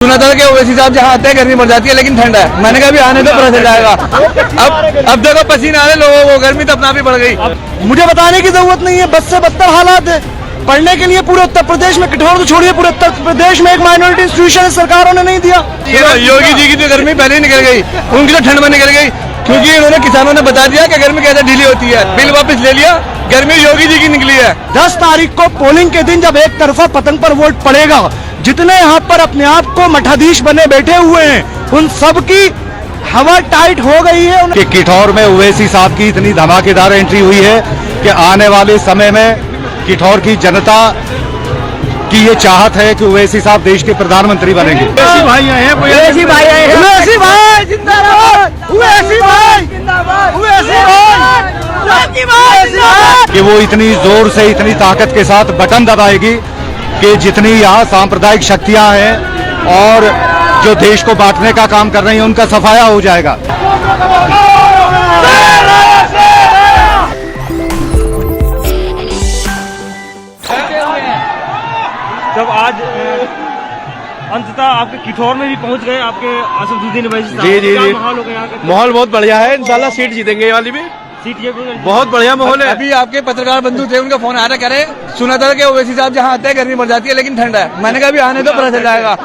सुना था कि ओवैसी साहब जहाँ आते हैं गर्मी बढ़ जाती है, लेकिन ठंड है। मैंने कहा भी आने तो पता चल जाएगा। अब देखो पसीना आ रहे लोगों को, गर्मी तो अपना भी बढ़ गई। मुझे बताने की जरूरत नहीं है, बद से बदतर हालात है। पढ़ने के लिए पूरे उत्तर प्रदेश में, कठोर तो छोड़िए, पूरे उत्तर प्रदेश में एक माइनॉरिटी इंस्टीट्यूशन सरकारों ने नहीं दिया। योगी जी की तो गर्मी पहले ही निकल गई, उनकी तो ठंड में निकल गई, क्योंकि उन्होंने किसानों ने बता दिया कि गर्मी कैसे ढीली होती है। बिल वापस ले लिया, गर्मी योगी जी की निकली है। 10 तारीख को पोलिंग के दिन जब एक तरफा पतंग पर वोट पड़ेगा, जितने यहाँ पर अपने आप को मठाधीश बने बैठे हुए हैं, उन सब की हवा टाइट हो गई है। कि किठौर में ओवैसी साहब की इतनी धमाकेदार एंट्री हुई है कि आने वाले समय में किठौर की जनता की ये चाहत है कि ओवैसी साहब देश के प्रधानमंत्री बनेंगे। ओवैसी भाई आए हैं, ओवैसी भाई आए हैं, ओवैसी भाई जिंदाबाद, ओवैसी भाई जिंदाबाद, ओवैसी भाई कि वो इतनी जोर से, इतनी ताकत के साथ बटन दबाएगी कि जितनी यहाँ सांप्रदायिक शक्तियां हैं और जो देश को बांटने का काम कर रही हैं, उनका सफाया हो जाएगा। जब आज अंततः आपके किठौर में भी पहुंच गए आपके असदुद्दीन ओवैसी साहब, जी जी क्या जी, माहौल हो गया यहाँ का? माहौल बहुत बढ़िया है। इंशाल्लाह सीट जीतेंगे ये वाली भी। सीट ये बहुत बढ़िया माहौल है। अभी आपके पत्रकार बंधु थे, उनका फोन आ रहा, कह रहे सुना था कि ओवैसी साहब जहाँ आते हैं गर्मी बढ़ जाती है, लेकिन ठंड है। मैंने कहा भी आने तो पता चल जाएगा।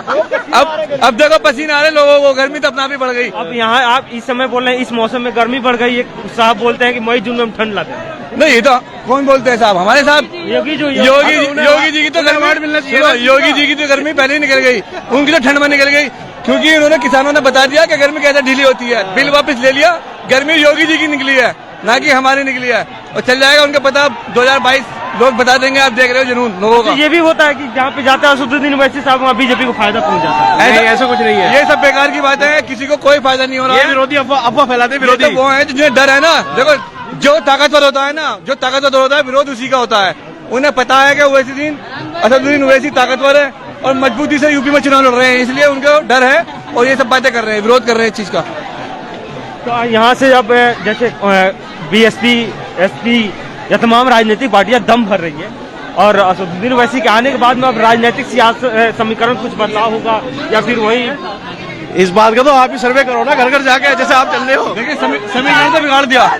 अब देखो पसीना आ रहे लोगों को, गर्मी तो अपना भी बढ़ गई। अब यहाँ आप इस समय बोल रहे हैं इस मौसम में गर्मी बढ़ गई है, साहब बोलते हैं कि मई जून में ठंड लगे। नहीं, ये तो कौन बोलते हैं साहब? हमारे साहब योगी योगी जी की तो गर्मी, योगी जी की तो गर्मी पहले ही निकल गई, उनकी तो ठंड में निकल गई, क्योंकि उन्होंने किसानों ने बता दिया कि गर्मी कैसे ढीली होती है। बिल वापस ले लिया, गर्मी योगी जी की निकली है, ना कि हमारी निकली है। और चल जाएगा उनका पता, 2022 लोग बता देंगे। आप देख रहे हो जुनून लोगों का। ये भी होता है कि जहाँ पे जाता है असदुद्दीन ओवैसी साहब, वहाँ बीजेपी को फायदा पहुँच जाता है। ऐसा कुछ नहीं है, ये सब बेकार की बात है, किसी को कोई फायदा नहीं हो रहा ये है। विरोधी अफवाह फैलाते विरोधी। ये तो वो है जिन्हें डर है ना। देखो जो ताकतवर होता है ना, जो ताकतवर होता है, विरोध उसी का होता है। उन्हें पता है कि असदुद्दीन ओवैसी ताकतवर है और मजबूती से यूपी में चुनाव लड़ रहे हैं, इसलिए उनको डर है और ये सब बातें कर रहे हैं, विरोध कर रहे हैं इस चीज का। तो यहाँ से अब जैसे बीएसपी, एसपी या तमाम राजनीतिक पार्टियां दम भर रही है, और असदुद्दीन ओवैसी के आने के बाद में अब राजनीतिक सियासत समीकरण कुछ बदलाव होगा या फिर वही? इस बात का तो आप ही सर्वे करो ना, घर घर जाके, जैसे आप चल रहे हो। देखिए समीकरण तो बिगाड़ दिया,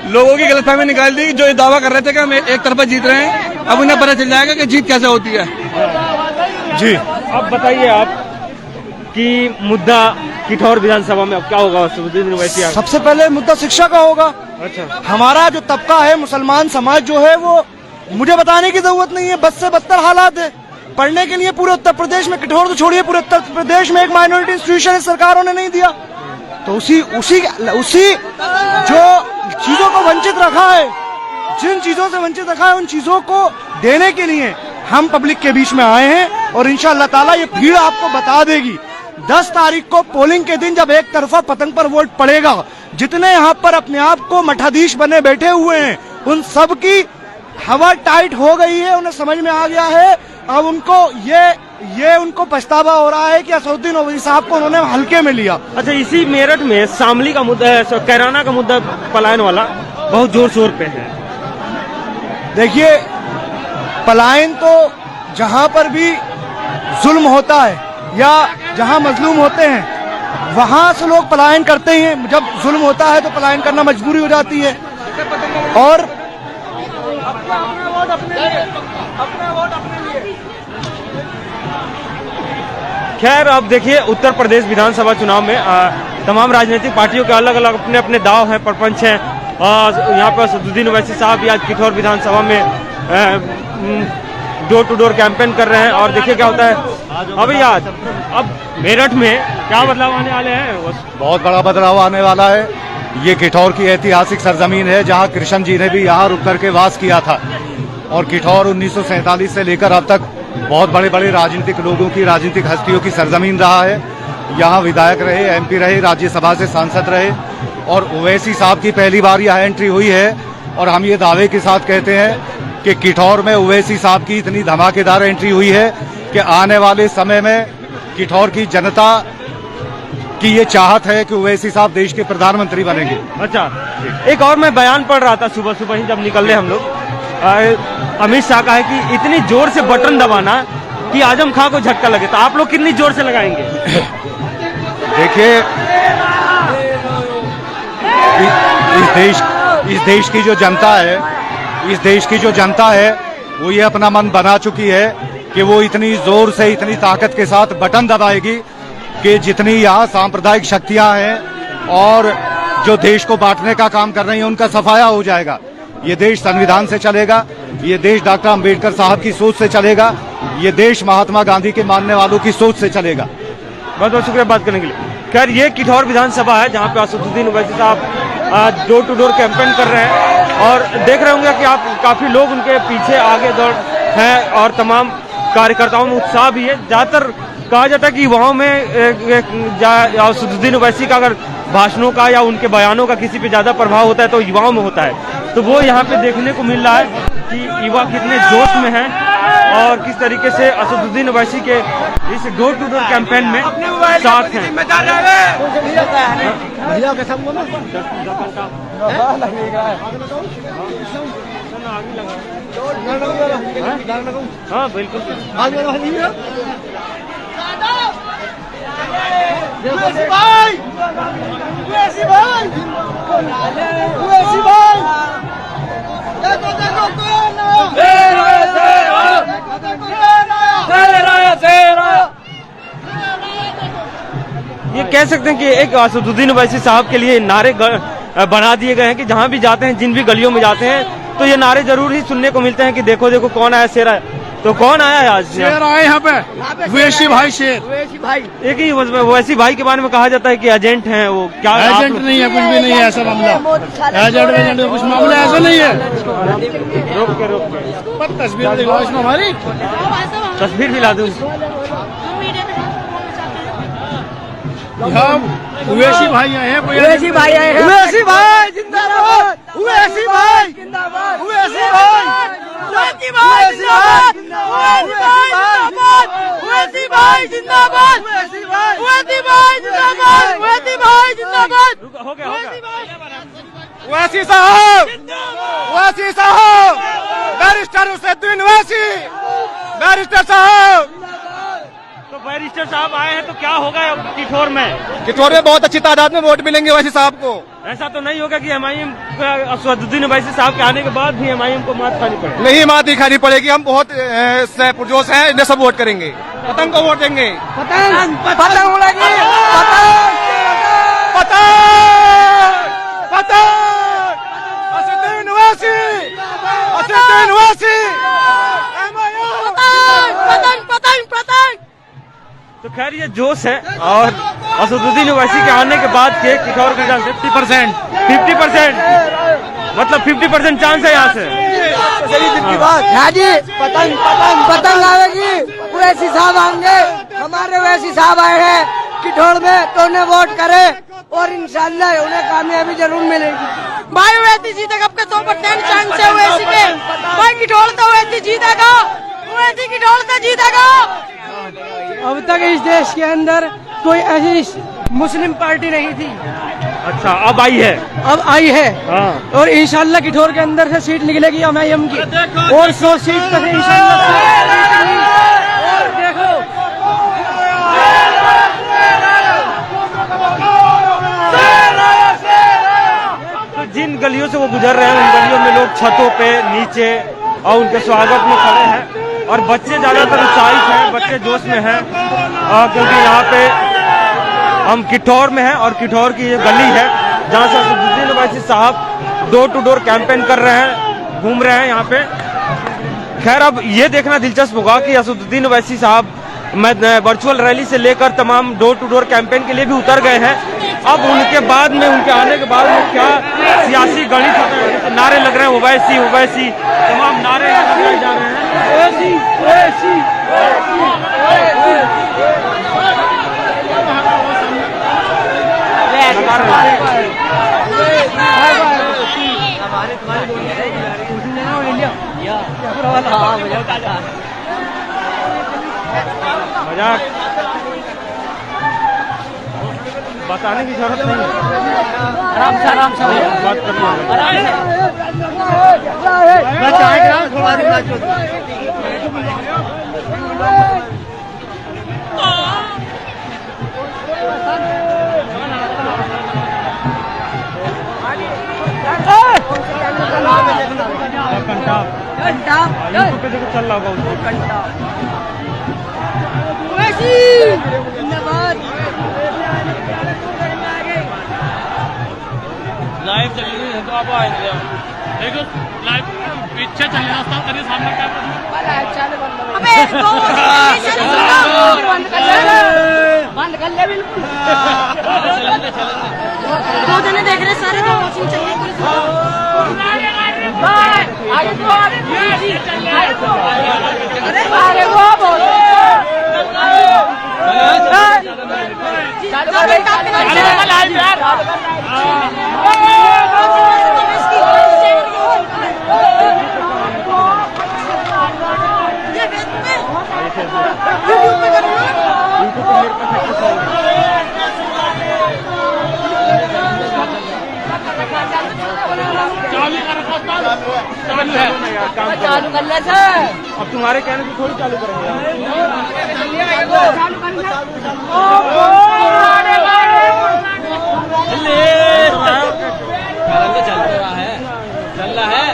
लोगों की गलतफहमी निकाल दी। जो ये दावा कर रहे थे कि हम एक तरफा जीत रहे हैं, अब उन्हें पता चल जाएगा कि जीत कैसे होती है। जी, अब बताइए आप कि मुद्दा किठौर विधानसभा में अब क्या होगा? असदुद्दीन ओवैसी सबसे पहले मुद्दा शिक्षा का होगा। अच्छा, हमारा जो तबका है, मुसलमान समाज जो है, वो, मुझे बताने की जरूरत नहीं है, बद से बदतर हालात है। पढ़ने के लिए पूरे उत्तर प्रदेश में, कठोर तो छोड़िए, पूरे उत्तर प्रदेश में एक माइनॉरिटी इंस्टीट्यूशन सरकारों ने नहीं दिया। तो उसी जो चीजों को वंचित रखा है, जिन चीजों से वंचित रखा है, उन चीजों को देने के लिए हम पब्लिक के बीच में आए हैं, और इंशाअल्लाह ताला ये भीड़ आपको बता देगी। 10 तारीख को पोलिंग के दिन जब एक तरफा पतंग पर वोट पड़ेगा, जितने यहाँ पर अपने आप को मठाधीश बने बैठे हुए हैं, उन सब की हवा टाइट हो गई है। उन्हें समझ में आ गया है, अब उनको ये उनको पछतावा हो रहा है कि असदुद्दीन ओवैसी साहब को उन्होंने हल्के में लिया। अच्छा, इसी मेरठ में शामली का मुद्दा, कैराना का मुद्दा, पलायन वाला बहुत जोर शोर पे है। देखिए, पलायन तो जहां पर भी जुल्म होता है या जहां मजलूम होते हैं, वहां से लोग पलायन करते ही हैं। जब जुल्म होता है तो पलायन करना मजबूरी हो जाती है। और खैर, अब देखिए उत्तर प्रदेश विधानसभा चुनाव में तमाम राजनीतिक पार्टियों के अलग अलग अपने अपने दाव हैं, प्रपंच हैं। यहाँ पर असदुद्दीन ओवैसी साहब आज किठौर विधानसभा में डोर टू डोर कैंपेन कर रहे हैं, और देखिए क्या होता है। अभी आज अब मेरठ में क्या बदलाव आने वाले हैं? बहुत बड़ा बदलाव आने वाला है। ये किठौर की ऐतिहासिक सरजमीन है, जहाँ कृष्ण जी ने भी यहाँ रुक करके वास किया था, और किठौर 1947 से लेकर अब तक बहुत बड़े बड़े राजनीतिक लोगों की, राजनीतिक हस्तियों की सरजमीन रहा है। यहाँ विधायक रहे, एमपी रहे, राज्यसभा से सांसद रहे, और ओवैसी साहब की पहली बार यहाँ एंट्री हुई है। और हम ये दावे के साथ कहते हैं कि किठौर में ओवैसी साहब की इतनी धमाकेदार एंट्री हुई है कि आने वाले समय में किठौर की जनता की ये चाहत है कि ओवैसी साहब देश के प्रधानमंत्री बनेंगे। अच्छा, एक और मैं बयान पढ़ रहा था सुबह सुबह ही जब निकल रहे हम लोग, अमित शाह का है कि इतनी जोर से बटन दबाना कि आजम खां को झटका लगे, तो आप लोग कितनी जोर से लगाएंगे? देखिए, इस देश की जो जनता है, इस देश की जो जनता है वो ये अपना मन बना चुकी है कि वो इतनी जोर से, इतनी ताकत के साथ बटन दबाएगी कि जितनी यहाँ सांप्रदायिक शक्तियां हैं और जो देश को बांटने का काम कर रही हैं उनका सफाया हो जाएगा। ये देश संविधान से चलेगा, ये देश डॉक्टर अंबेडकर साहब की सोच से चलेगा, ये देश महात्मा गांधी के मानने वालों की सोच से चलेगा। बहुत बहुत शुक्रिया बात करने के लिए। खैर, ये किठौर विधानसभा है जहाँ पे असदुद्दीन ओवैसी साहब आज डोर टू डोर कैंपेन कर रहे हैं और देख रहे होंगे कि आप काफी लोग उनके पीछे आगे दौड़ हैं और तमाम कार्यकर्ताओं में उत्साह भी है। ज्यादातर कहा जाता है कि युवाओं में असदुद्दीन ओवैसी का अगर भाषणों का या उनके बयानों का किसी पे ज्यादा प्रभाव होता है तो युवाओं में होता है, तो वो यहाँ पे देखने को मिल रहा है कि युवा कितने जोश में हैं और किस तरीके से असदुद्दीन ओवैसी के इस डोर टू डोर कैंपेन में साथ हैं। हाँ बिल्कुल। ये कह सकते हैं कि एक असदुद्दीन ओवैसी साहब के लिए नारे बना दिए गए हैं कि जहां भी जाते हैं, जिन भी गलियों में जाते हैं तो ये नारे जरूर ही सुनने को मिलते हैं कि देखो देखो कौन आया, शेर आया। तो कौन आया है आज? शेर आए यहाँ पे, ओवैसी भाई शेर। एक ही ओवैसी भाई के बारे में कहा जाता है कि एजेंट हैं वो। क्या एजेंट नहीं है, कुछ भी नहीं है ऐसा मामला। एजेंट कुछ मामला ऐसा नहीं है। रोक के तस्वीर दिखाओ इसमें हमारी, तस्वीर भी ला दूं। ओवैसी भाई आए हैं, ओवैसी भाई आए हैं, ओवैसी भाई जिंदाबाद, ओवैसी भाई जिंदाबाद, ओवैसी भाई, ओवैसी भाई जिंदाबाद, ओवैसी भाई जिंदाबाद, ओवैसी भाई जिंदाबाद, ओवैसी भाई जिंदाबाद। हो गया। ओवैसी साहब, ओवैसी साहब, बैरिस्टर असदुद्दीन ओवैसी, बैरिस्टर साहब। तो बैरिस्टर साहब आए हैं तो क्या होगा किठौर में? किठौर में बहुत अच्छी तादाद में वोट मिलेंगे ओवैसी साहब को। ऐसा तो नहीं होगा कि एमआईएम असदुद्दीन ओवैसी साहब के आने के बाद भी एमआईएम को मात खानी पड़े? नहीं, मात नहीं खानी पड़ेगी। हम बहुत पुरजोश हैं, इन्हें सब वोट करेंगे, पतंग को वोट देंगे। पतंग पतंग उड़ेगी, असदुद्दीन ओवैसी, असदुद्दीन ओवैसी, तो खैर ये जोश है और असदुद्दीन ओवैसी के आने के बाद के किठौर का 50% मतलब 50% चांस है यहाँ से। जी पतंग पतंग पतंग आएगी, ओवैसी साहब आएंगे, हमारे ओवैसी साहब आए हैं किठौर में, तो उन्हें वोट करे और इंशाल्लाह उन्हें कामयाबी जरूर मिलेगी। भाई ओवैसी जीतेगा, आपका 100% चांस है ओवैसी पे। भाई किठौर तो ओवैसी जीतेगा, ओवैसी किठौर तो जीतेगा। अब तक इस देश के अंदर कोई ऐसी मुस्लिम पार्टी नहीं थी, अच्छा अब आई है, अब आई है। हाँ। और इंशाल्लाह किठौर के अंदर से सीट निकलेगी एमआईएम की और 100 सीट तक इंशाल्लाह। और देखो तो जिन गलियों से वो गुजर रहे हैं उन गलियों में लोग छतों पे, नीचे और उनके स्वागत में खड़े हैं और बच्चे ज्यादातर उत्साहित हैं, बच्चे जोश में हैं क्योंकि यहाँ पे हम किठौर में हैं और किठौर की ये गली है जहाँ से असदुद्दीन ओवैसी साहब डोर टू डोर कैंपेन कर रहे हैं, घूम रहे हैं यहाँ पे। खैर अब ये देखना दिलचस्प होगा कि असदुद्दीन ओवैसी साहब वर्चुअल रैली से लेकर तमाम डोर टू डोर कैंपेन के लिए भी उतर गए हैं। अब उनके बाद में, उनके आने के बाद में क्या सियासी गणित होता है, नारे लग रहे हैं ओवैसी ओवैसी, तमाम नारे लगाए जा रहे हैं। ओवैसी ओवैसी मजाक बताने की जरूरत नहीं है, आराम से बात करना है। यूट्यूब पे देखो चल रहा होगा उसको। लाइव चल रही है तो आप आएंगे देखो लाइव पीछे चले रास्ता करिए सामने क्या अबे बंद कर ले बिल्कुल। दो जने देख रहे सारे दो वॉचिंग चल रही अरे वो बोलो चालू कर ले सर। अब तुम्हारे कहने से थोड़ी चालू करेंगे चल रहा है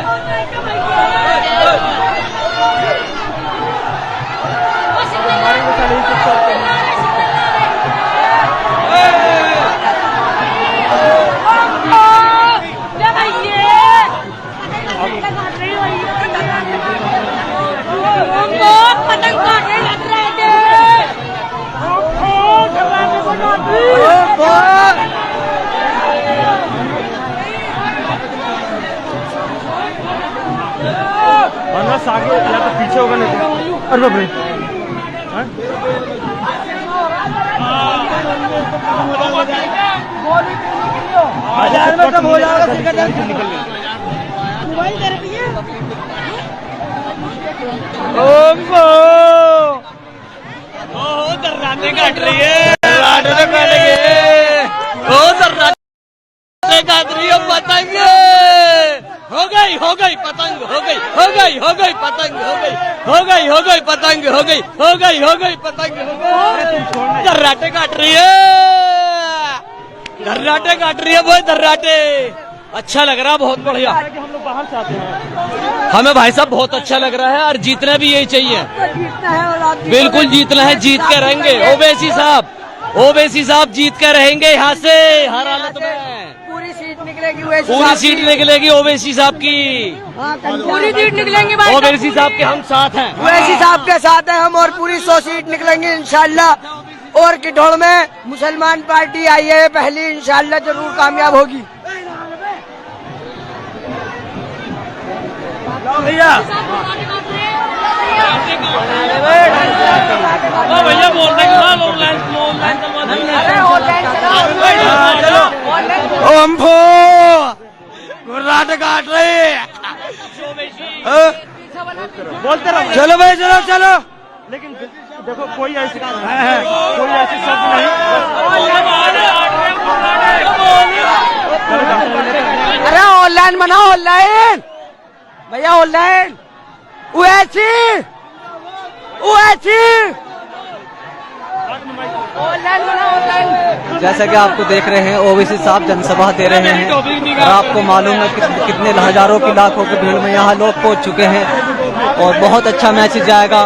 पतंग काटने लग रहे थे। और बस आगे या तो पीछे होगा नहीं तो अरे बाप रे दर्राटे काट रही है दर्राटे काट रही है पतंग हो गई पतंग हो गई पतंग हो गई पतंग दर्राटे काट रही है भाई दर्राटे। अच्छा लग रहा है बहुत बढ़िया। हम लोग बाहर से आते हैं। हमें भाई साहब बहुत अच्छा लग रहा है और जीतना भी यही चाहिए। बिल्कुल जीतना है, जीत के रहेंगे। ओवैसी साहब जीत के रहेंगे यहाँ से हर हालत में। पूरी सीट निकलेगी ओवैसी साहब की पूरी सीट निकलेंगी भाई। ओवैसी साहब के हम साथ हैं। ओवैसी साहब के साथ हैं हम और पूरी 100 सीट निकलेंगे इंशाल्लाह। और किठौड़ में मुसलमान पार्टी आई है पहली, इंशाल्लाह जरूर कामयाब होगी। भैया बोल रहे गुर्राटे काट रहे। बोलते रहो। चलो भाई चलो। लेकिन देखो कोई ऐसी शब्द नहीं। अरे ऑनलाइन बनाओ, ऑनलाइन भैया, ऑनलाइन। जैसा कि आपको देख रहे हैं ओवैसी साहब जनसभा दे रहे हैं और आपको मालूम है कितने हजारों की लाखों की भीड़ में यहाँ लोग पहुँच चुके हैं और बहुत अच्छा मैसेज जाएगा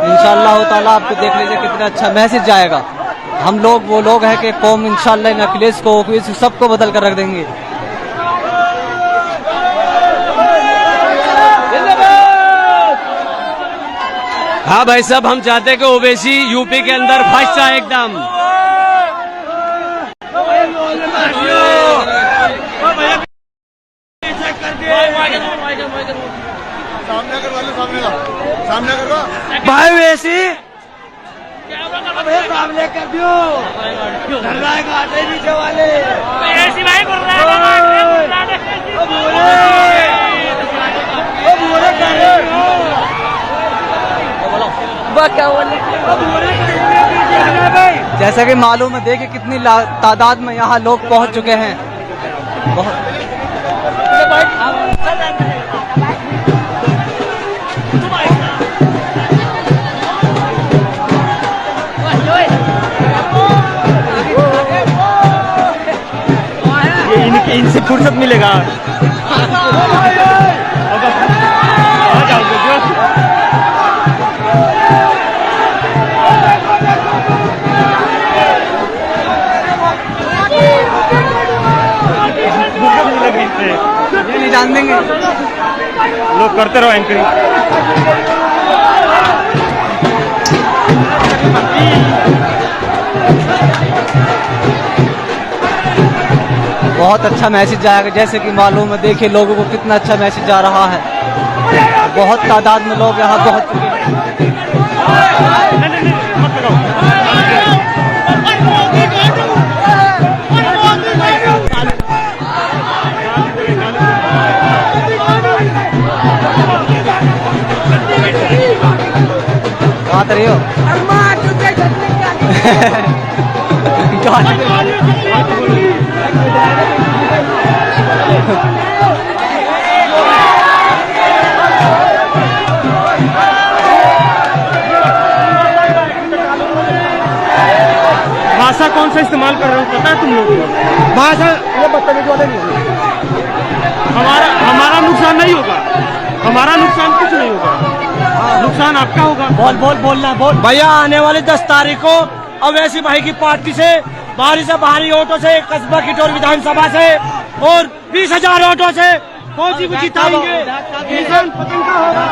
इंशाअल्लाह ताला। आपको देख लीजिए कितना अच्छा मैसेज जाएगा। हम लोग वो लोग हैं कि कौम इंशाअल्लाह इन अखिलेश को सबको बदल कर रख देंगे। हाँ भाई साहब, हम चाहते हैं कि ओवैसी यूपी के अंदर फर्स्ट आए एकदम। भाई वैसी सामने कर दियो नीचे वाले जैसा कि मालूम है, देखिए कितनी तादाद में यहाँ लोग पहुँच चुके हैं। बहुत फुर्सत मिलेगा। आ जाओ ये नहीं जान देंगे। लोग करते रहो एंकरिंग। बहुत अच्छा मैसेज जाएगा, जैसे कि मालूम है, देखिए लोगों को कितना अच्छा मैसेज जा रहा है। बहुत तादाद में लोग यहाँ पहुँच चुके हैं। बात रही हो भाषा कौन सा इस्तेमाल कर रहे हो पता है तुम लोगों को? भाषा ये बदतमीजी वाले नहीं है। हमारा नुकसान नहीं होगा, हमारा नुकसान कुछ नहीं होगा, नुकसान आपका होगा। बोलना भैया आने वाली 10 तारीख को अवैसी भाई की पार्टी से बाहरी से बाहरी ऑटो से कस्बा किटौर विधानसभा से और 20,000 ऑटो से फौजी को जिताएंगे। किसान पतंग का होगा।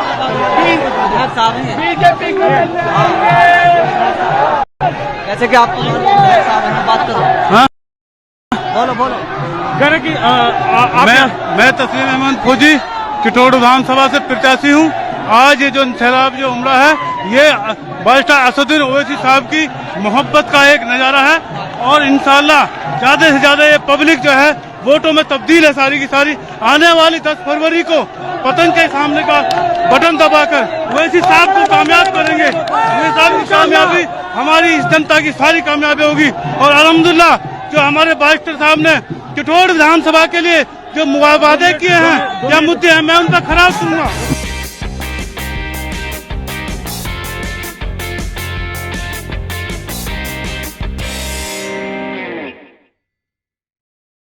बीजेपी को जैसे कि आप बात करो। हाँ? बोलो करे कि मैं तस्लीम अहमद फौजी किटौड़ विधानसभा से प्रत्याशी हूँ। आज ये जो सैलाब जो उमड़ा है, ये बारिस्टर असदुद्दीन ओवैसी साहब की मोहब्बत का एक नजारा है और इंशाल्लाह ज्यादा से ज्यादा ये पब्लिक जो है वोटों में तब्दील है सारी की सारी। आने वाली 10 फरवरी को पतंग के सामने का बटन दबाकर ओवैसी साहब को कामयाब करेंगे। ओवैसी साहब की कामयाबी हमारी इस जनता की सारी कामयाबी होगी। और अल्हम्दुलिल्लाह जो हमारे बारिस्टर साहब ने किटौड़ विधानसभा के लिए जो वादे किए हैं या मुद्दे हैं, मैं उनका खरा सुनूंगा।